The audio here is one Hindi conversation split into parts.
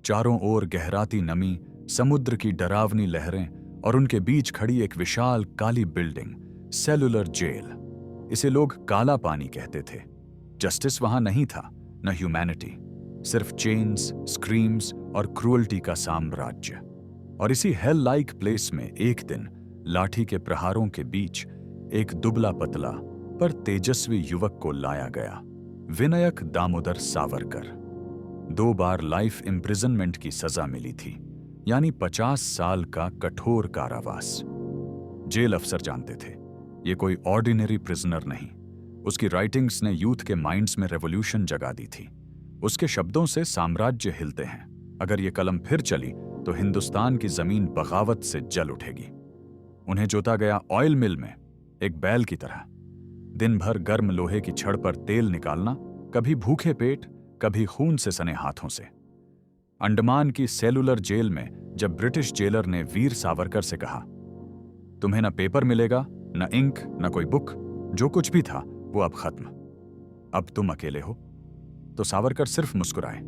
चारों ओर गहराती नमी, समुद्र की डरावनी लहरें और उनके बीच खड़ी एक विशाल काली बिल्डिंग, सेलुलर जेल। इसे लोग काला पानी कहते थे। जस्टिस वहां नहीं था, न ह्यूमैनिटी, सिर्फ चेन्स, स्क्रीम्स और क्रूअल्टी का साम्राज्य। और इसी हेल लाइक प्लेस में एक दिन लाठी के प्रहारों के बीच एक दुबला पतला पर तेजस्वी युवक को लाया गया, विनायक दामोदर सावरकर। 2 बार लाइफ इम्प्रिजनमेंट की सजा मिली थी, यानी 50 साल का कठोर कारावास। जेल अफसर जानते थे, ये कोई ऑर्डिनरी प्रिजनर नहीं। उसकी राइटिंग्स ने यूथ के माइंड्स में रेवोल्यूशन जगा दी थी। उसके शब्दों से साम्राज्य हिलते हैं। अगर ये कलम फिर चली तो हिंदुस्तान की जमीन बगावत से जल उठेगी। उन्हें जोता गया ऑयल मिल में, एक बैल की तरह। दिन भर गर्म लोहे की छड़ पर तेल निकालना, कभी भूखे पेट, कभी खून से सने हाथों से। अंडमान की सेलुलर जेल में जब ब्रिटिश जेलर ने वीर सावरकर से कहा, तुम्हें न पेपर मिलेगा, न इंक, न कोई बुक, जो कुछ भी था वो अब खत्म, अब तुम अकेले हो, तो सावरकर सिर्फ मुस्कुराए।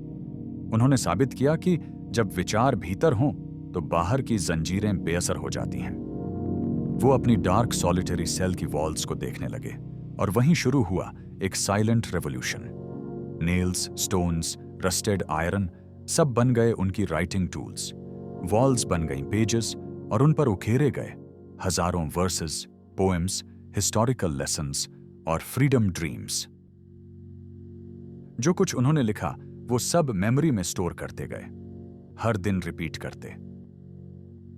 उन्होंने साबित किया कि जब विचार भीतर हों तो बाहर की जंजीरें बेअसर हो जाती हैं। वो अपनी डार्क सॉलिटरी सेल की वॉल्स को देखने लगे और वहीं शुरू हुआ एक silent revolution. Nails, stones, rusted iron सब बन गए उनकी राइटिंग टूल्स। वॉल्स बन गईं पेजेस और उन पर उकेरे गए हजारों वर्सेस, पोएम्स, हिस्टोरिकल लेसन्स और फ्रीडम ड्रीम्स। जो कुछ उन्होंने लिखा वो सब मेमोरी में स्टोर करते गए, हर दिन रिपीट करते।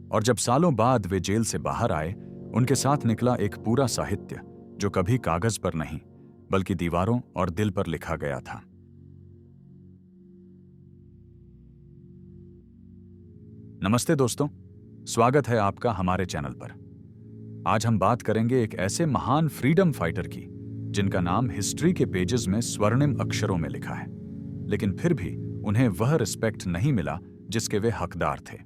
और जब सालों बाद वे जेल से बाहर आए, उनके साथ निकला एक पूरा साहित्य जो कभी कागज पर नहीं बल्कि दीवारों और दिल पर लिखा गया था। नमस्ते दोस्तों, स्वागत है आपका हमारे चैनल पर। आज हम बात करेंगे एक ऐसे महान फ्रीडम फाइटर की जिनका नाम हिस्ट्री के पेजेस में स्वर्णिम अक्षरों में लिखा है, लेकिन फिर भी उन्हें वह रिस्पेक्ट नहीं मिला जिसके वे हकदार थे।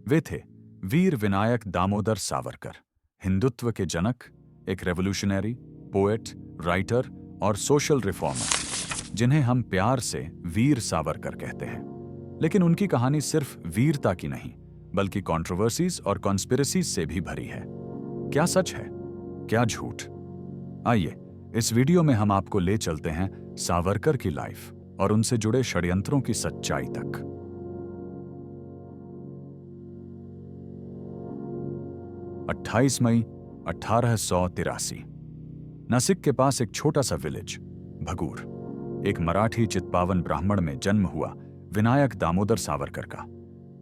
वे थे वीर विनायक दामोदर सावरकर, हिंदुत्व के जनक, एक रेवोल्यूशनरी, पोएट, राइटर और सोशल रिफॉर्मर, जिन्हें हम प्यार से वीर सावरकर कहते हैं। लेकिन उनकी कहानी सिर्फ वीरता की नहीं बल्कि कंट्रोवर्सीज और कॉन्स्पिरेसीज से भी भरी है। क्या सच है, क्या झूठ? आइए इस वीडियो में हम आपको ले चलते हैं सावरकर की लाइफ और उनसे जुड़े षड्यंत्रों की सच्चाई तक। 28 मई 1883, नासिक के पास एक छोटा सा विलेज भगूर, एक मराठी चित्पावन ब्राह्मण में जन्म हुआ विनायक दामोदर सावरकर का।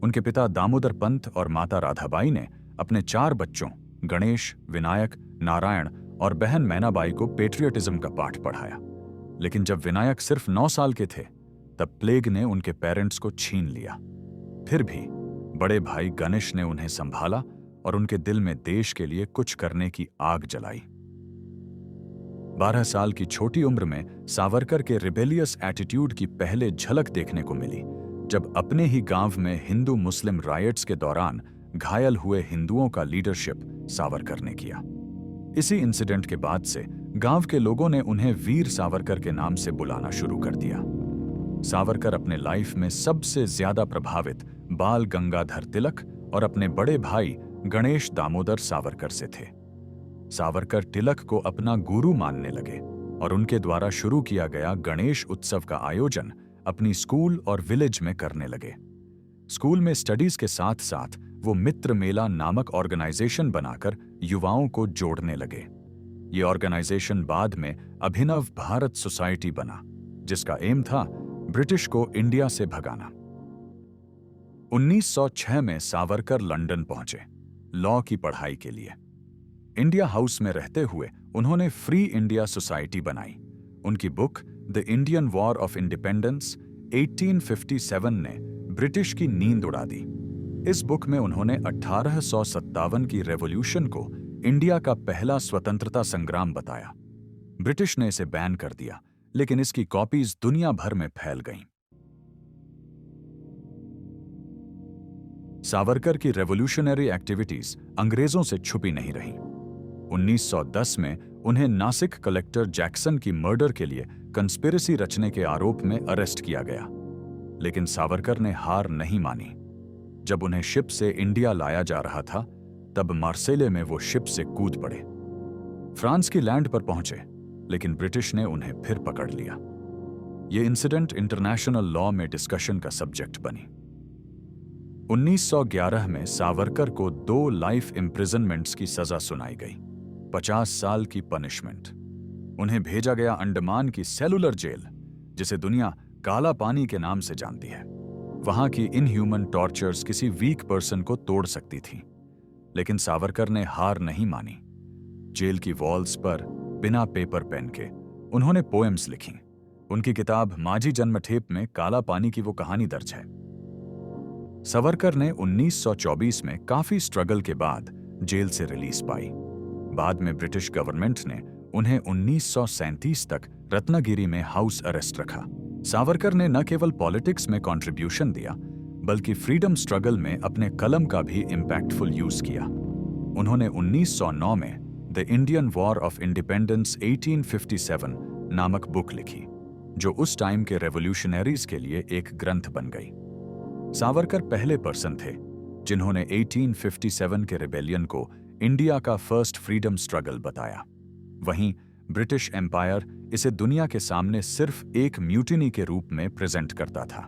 उनके पिता दामोदर पंत और माता राधाबाई ने अपने 4 बच्चों गणेश, विनायक, नारायण और बहन मैनाबाई को पेट्रियटिज्म का पाठ पढ़ाया। लेकिन जब विनायक सिर्फ 9 साल के थे तब प्लेग ने उनके पेरेंट्स को छीन लिया। फिर भी बड़े भाई गणेश ने उन्हें संभाला और उनके दिल में देश के लिए कुछ करने की आग जलाई। 12 साल की छोटी उम्र में सावरकर के रिबेलियस एटीट्यूड की पहले झलक देखने को मिली जब अपने ही गांव में हिंदू मुस्लिम रायट्स के दौरान घायल हुए हिंदुओं का लीडरशिप सावरकर ने किया। इसी इंसिडेंट के बाद से गांव के लोगों ने उन्हें वीर सावरकर के नाम से बुलाना शुरू कर दिया। सावरकर अपने लाइफ में सबसे ज्यादा प्रभावित बाल गंगाधर तिलक और अपने बड़े भाई गणेश दामोदर सावरकर से थे। सावरकर तिलक को अपना गुरु मानने लगे और उनके द्वारा शुरू किया गया गणेश उत्सव का आयोजन अपनी स्कूल और विलेज में करने लगे। स्कूल में स्टडीज के साथ साथ वो मित्र मेला नामक ऑर्गेनाइजेशन बनाकर युवाओं को जोड़ने लगे। ये ऑर्गेनाइजेशन बाद में अभिनव भारत सोसाइटी बना, जिसका एम था ब्रिटिश को इंडिया से भगाना। 1906 में सावरकर लंदन पहुंचे लॉ की पढ़ाई के लिए। इंडिया हाउस में रहते हुए उन्होंने फ्री इंडिया सोसाइटी बनाई। उनकी book the Indian war of independence 1857 ने ब्रिटिश की नींद उड़ा दी। इस बुक में उन्होंने 1857 की रेवोल्यूशन को इंडिया का पहला स्वतंत्रता संग्राम बताया। ब्रिटिश ने इसे बैन कर दिया, लेकिन इसकी कॉपीज दुनिया भर में फैल गईं। सावरकर की रेवोल्यूशनरी एक्टिविटीज अंग्रेजों से छुपी नहीं रहीं। 1910 में उन्हें नासिक कलेक्टर जैक्सन की मर्डर के लिए कंस्पिरेसी रचने के आरोप में अरेस्ट किया गया। लेकिन सावरकर ने हार नहीं मानी। जब उन्हें शिप से इंडिया लाया जा रहा था, तब मार्सेले में वो शिप से कूद पड़े। फ्रांस की लैंड पर पहुंचे, लेकिन ब्रिटिश ने उन्हें फिर पकड़ लिया। ये इंसिडेंट इंटरनेशनल लॉ में डिस्कशन का सब्जेक्ट बनी। 1911 में सावरकर को 2 लाइफ इम्प्रिजनमेंट्स की सजा सुनाई गई, 50 साल की पनिशमेंट। उन्हें भेजा गया अंडमान की सेलुलर जेल, जिसे दुनिया काला पानी के नाम से जानती है। वहां की इनह्यूमन टॉर्चर्स किसी वीक पर्सन को तोड़ सकती थी, लेकिन सावरकर ने हार नहीं मानी। जेल की वॉल्स पर बिना पेपर पेन के उन्होंने पोएम्स लिखी। उनकी किताब माझी जन्मठेप में काला पानी की वो कहानी दर्ज है। सावरकर ने 1924 में काफी स्ट्रगल के बाद जेल से रिलीज पाई। बाद में ब्रिटिश गवर्नमेंट ने उन्हें 1937 तक रत्नागिरी में हाउस अरेस्ट रखा। सावरकर ने न केवल पॉलिटिक्स में कंट्रीब्यूशन दिया, बल्कि फ्रीडम स्ट्रगल में अपने कलम का भी इंपैक्टफुल यूज किया। उन्होंने 1909 में the Indian war of independence 1857 नामक बुक लिखी, जो उस टाइम के रेवोल्यूशनरीज के लिए एक ग्रंथ बन गई। सावरकर पहले पर्सन थे जिन्होंने 1857 के रिबेलियन को इंडिया का फर्स्ट फ्रीडम स्ट्रगल बताया। वहीं ब्रिटिश एम्पायर इसे दुनिया के सामने सिर्फ एक म्यूटिनी के रूप में प्रेजेंट करता था।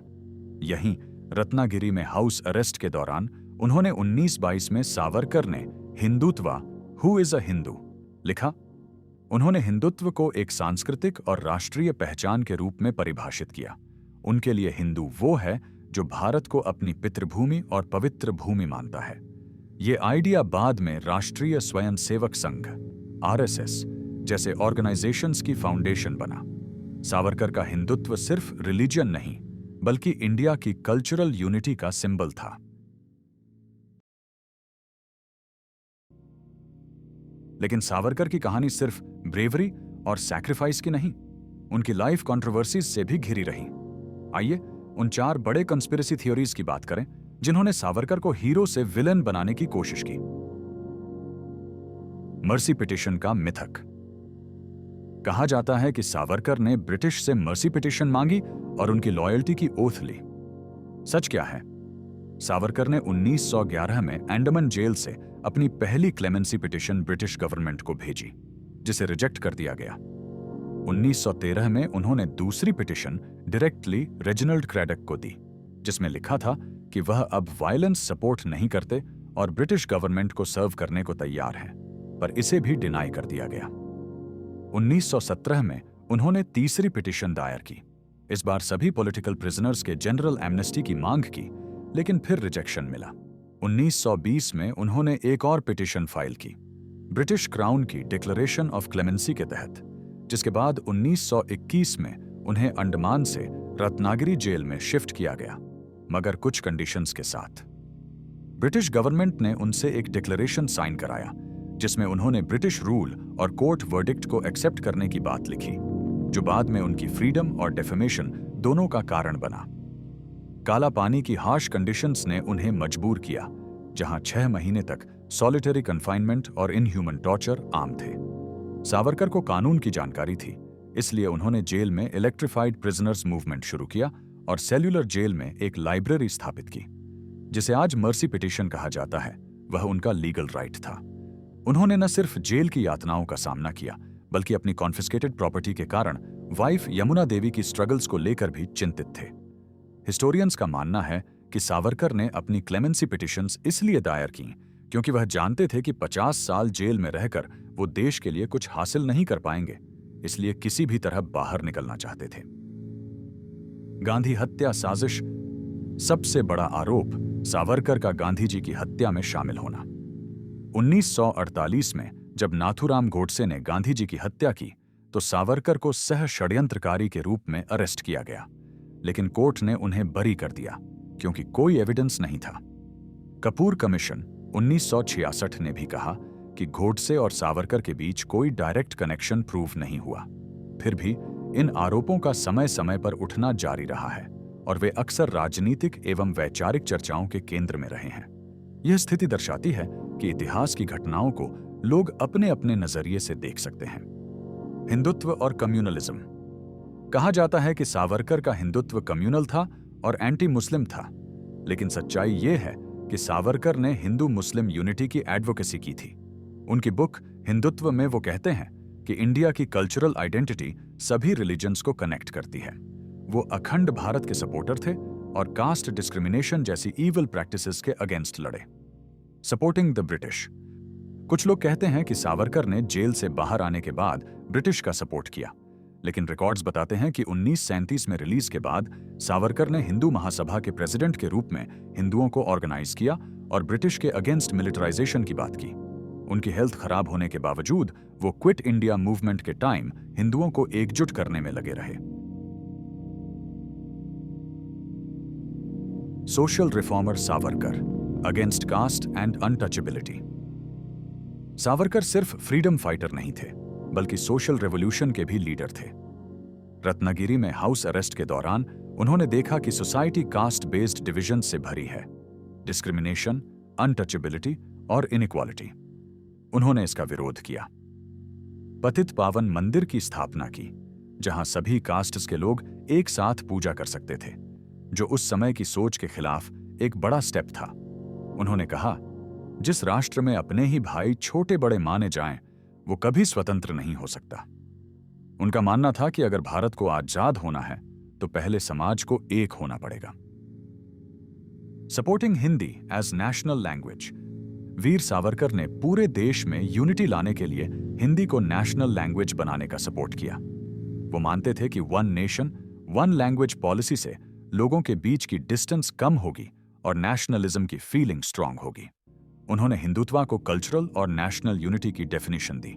यहीं रत्नागिरी में हाउस अरेस्ट के दौरान उन्होंने 1922 में सावरकर ने Hindutva who is a Hindu लिखा। उन्होंने हिंदुत्व को एक सांस्कृतिक और राष्ट्रीय पहचान के रूप में परिभाषित किया। उनके लिए हिंदू वो है जो भारत को अपनी पितृभूमि और पवित्र भूमि मानता है। ये आइडिया बाद में राष्ट्रीय स्वयंसेवक संघ (आरएसएस) जैसे ऑर्गेनाइजेशंस की फाउंडेशन बना। सावरकर का हिंदुत्व सिर्फ रिलीजन नहीं, बल्कि इंडिया की कल्चरल यूनिटी का सिंबल था। लेकिन सावरकर की कहानी सिर्फ ब्रेवरी और सैक्रिफाइस की नहीं, उनकी लाइफ कंट्रोवर्सीज से भी घिरी रही। आइए उन 4 बड़े कंस्पिरेसी थ्योरीज की बात करें जिन्होंने सावरकर को हीरो से विलेन बनाने की कोशिश की। मर्सी पिटिशन का मिथक। कहा जाता है कि सावरकर ने ब्रिटिश से मर्सी पिटिशन मांगी और उनकी लॉयल्टी की ओथ ली। सच क्या है? सावरकर ने 1911 में अंडमान जेल से अपनी पहली क्लेमेंसी पिटिशन ब्रिटिश गवर्नमेंट को भेजी, जिसे रिजेक्ट कर दिया गया। 1913 में उन्होंने दूसरी पिटिशन डायरेक्टली रेजिनाल्ड क्रैडक को दी, जिसमें लिखा था कि वह अब वायलेंस सपोर्ट नहीं करते और ब्रिटिश गवर्नमेंट को सर्व करने को तैयार हैं, पर इसे भी डिनाई कर दिया गया। 1917 में उन्होंने तीसरी पिटिशन दायर की। इस बार सभी पॉलिटिकल प्रिजनर्स के जनरल एमनेस्टी की मांग की, लेकिन फिर रिजेक्शन मिला। 1920 में उन्होंने एक और पिटिशन फाइल की, ब्रिटिश क्राउन की डिक्लेरेशन ऑफ क्लेमेंसी के तहत, जिसके बाद 1921 में उन्हें अंडमान से रत्नागिरी जेल में शिफ्ट किया गया, मगर कुछ कंडीशंस के साथ। ब्रिटिश गवर्नमेंट ने उनसे एक डिक्लेरेशन साइन कराया, जिसमें उन्होंने ब्रिटिश रूल और कोर्ट वर्डिक्ट को एक्सेप्ट करने की बात लिखी, जो बाद में उनकी फ्रीडम और डेफेमेशन दोनों का कारण बना। काला पानी की हार्श कंडीशंस ने उन्हें मजबूर किया, जहां 6 महीने तक सॉलिटरी कन्फाइनमेंट और इनह्यूमन टॉर्चर आम थे। सावरकर को कानून की जानकारी थी, इसलिए उन्होंने जेल में इलेक्ट्रिफाइड प्रिजनर्स मूवमेंट शुरू किया और सेल्यूलर जेल में एक लाइब्रेरी स्थापित की, जिसे आज मर्सी पिटिशन कहा जाता है। वह उनका लीगल राइट था। उन्होंने न सिर्फ जेल की यातनाओं का सामना किया, बल्कि अपनी कॉन्फिस्केटेड प्रॉपर्टी के कारण वाइफ यमुना देवी की स्ट्रगल्स को लेकर भी चिंतित थे। हिस्टोरियंस का मानना है कि सावरकर ने अपनी क्लेमेंसी पिटिशंस इसलिए दायर की क्योंकि वह जानते थे कि 50 साल जेल में रहकर वो देश के लिए कुछ हासिल नहीं कर पाएंगे, इसलिए किसी भी तरह बाहर निकलना चाहते थे। गांधी हत्या साजिश। सबसे बड़ा आरोप सावरकर का गांधी जी की हत्या में शामिल होना। 1948 में जब नाथूराम गोडसे ने गांधी जी की हत्या की, तो सावरकर को सह षड्यंत्रकारी के रूप में अरेस्ट किया गया, लेकिन कोर्ट ने उन्हें बरी कर दिया क्योंकि कोई एविडेंस नहीं था। कपूर कमीशन 1966 ने भी कहा कि गोडसे और सावरकर के बीच कोई डायरेक्ट कनेक्शन प्रूव नहीं हुआ। फिर भी इन आरोपों का समय समय पर उठना जारी रहा है और वे अक्सर राजनीतिक एवं वैचारिक चर्चाओं के केंद्र में रहे हैं। यह स्थिति दर्शाती है कि इतिहास की घटनाओं को लोग अपने अपने नजरिए से देख सकते हैं। हिंदुत्व और कम्युनलिज्म। कहा जाता है कि सावरकर का हिंदुत्व कम्युनल था और एंटी मुस्लिम था, लेकिन सच्चाई यह है कि सावरकर ने हिंदू मुस्लिम यूनिटी की एडवोकेसी की थी। उनकी बुक हिंदुत्व में वो कहते हैं कि इंडिया की कल्चरल आइडेंटिटी सभी रिलीजन्स को कनेक्ट करती है। वो अखंड भारत के सपोर्टर थे और कास्ट डिस्क्रिमिनेशन जैसी ईविल प्रैक्टिसेस के अगेंस्ट लड़े। Supporting the British. कुछ लोग कहते हैं कि सावरकर ने जेल से बाहर आने के बाद ब्रिटिश का सपोर्ट किया, लेकिन रिकॉर्ड्स बताते हैं कि 1937 में रिलीज के बाद सावरकर ने हिंदू महासभा के प्रेसिडेंट के रूप में हिंदुओं को ऑर्गेनाइज किया और ब्रिटिश के अगेंस्ट मिलिटराइजेशन की बात की। उनकी हेल्थ खराब होने के बावजूद वो क्विट इंडिया मूवमेंट के टाइम हिंदुओं को एकजुट करने में लगे रहे। Social reformer Savarkar against caste and untouchability. Savarkar सिर्फ फ्रीडम फाइटर नहीं थे, बल्कि सोशल रेवोल्यूशन के भी लीडर थे। रत्नागिरी में हाउस अरेस्ट के दौरान उन्होंने देखा कि सोसाइटी कास्ट बेस्ड डिविजन से भरी है, डिस्क्रिमिनेशन, अनटचेबिलिटी और इनइक्वालिटी। उन्होंने इसका विरोध किया। पतित पावन मंदिर की स्थापना की, जहां सभी कास्ट्स के लोग एक साथ पूजा कर सकते थे, जो उस समय की सोच के खिलाफ एक बड़ा स्टेप था। उन्होंने कहा, जिस राष्ट्र में अपने ही भाई छोटे बड़े माने जाएं, वो कभी स्वतंत्र नहीं हो सकता। उनका मानना था कि अगर भारत को आजाद होना है तो पहले समाज को एक होना पड़ेगा। Supporting Hindi as national language. Veer Savarkar ने पूरे देश में यूनिटी लाने के लिए हिंदी को नेशनल लैंग्वेज बनाने का सपोर्ट किया। वो मानते थे कि one nation one language policy से लोगों के बीच की डिस्टेंस कम होगी और नेशनलिज्म की फीलिंग स्ट्रांग होगी। उन्होंने हिंदुत्व को कल्चरल और नेशनल यूनिटी की डेफिनेशन दी,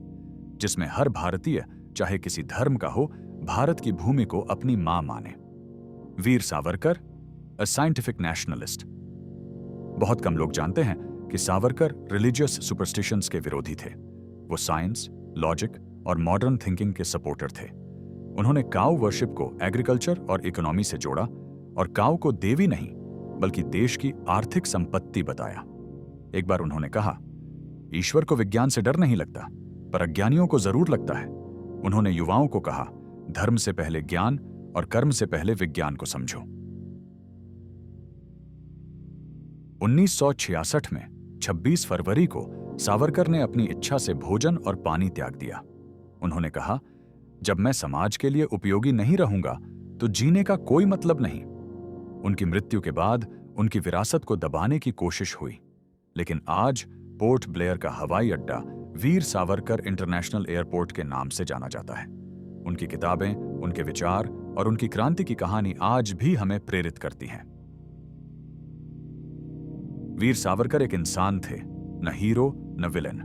जिसमें हर भारतीय चाहे किसी धर्म का हो, भारत की भूमि को अपनी मां माने। Veer Savarkar, a scientific nationalist. बहुत कम लोग जानते हैं कि सावरकर रिलीजियस सुपरस्टिशंस के विरोधी थे। वो साइंस, लॉजिक और मॉडर्न थिंकिंग के सपोर्टर थे। उन्होंने काऊ वर्शिप को एग्रीकल्चर और इकोनॉमी से जोड़ा और काऊ को देवी नहीं बल्कि देश की आर्थिक संपत्ति बताया। एक बार उन्होंने कहा, ईश्वर को विज्ञान से डर नहीं लगता, पर अज्ञानियों को जरूर लगता है। उन्होंने युवाओं को कहा, धर्म से पहले ज्ञान और कर्म से पहले विज्ञान को समझो। 1966 में 26 फरवरी को सावरकर ने अपनी इच्छा से भोजन और पानी त्याग दिया। उन्होंने कहा, जब मैं समाज के लिए उपयोगी नहीं रहूंगा तो जीने का कोई मतलब नहीं। उनकी मृत्यु के बाद उनकी विरासत को दबाने की कोशिश हुई, लेकिन आज पोर्ट ब्लेयर का हवाई अड्डा वीर सावरकर इंटरनेशनल एयरपोर्ट के नाम से जाना जाता है। उनकी किताबें, उनके विचार और उनकी क्रांति की कहानी आज भी हमें प्रेरित करती हैं। वीर सावरकर एक इंसान थे, न हीरो न विलेन।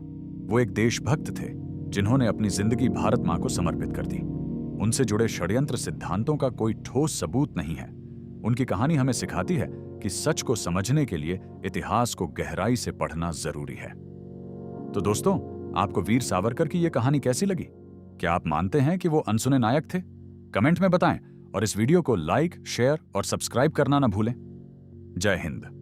वो एक देशभक्त थे जिन्होंने अपनी जिंदगी भारत मां को समर्पित कर दी। उनसे जुड़े षड्यंत्र सिद्धांतों का कोई ठोस सबूत नहीं है। उनकी कहानी हमें सिखाती है कि सच को समझने के लिए इतिहास को गहराई से पढ़ना जरूरी है। तो दोस्तों, आपको वीर सावरकर की यह कहानी कैसी लगी? क्या आप मानते हैं कि वो अनसुने नायक थे? कमेंट में बताएं और इस वीडियो को लाइक, शेयर और सब्सक्राइब करना ना भूलें। जय हिंद।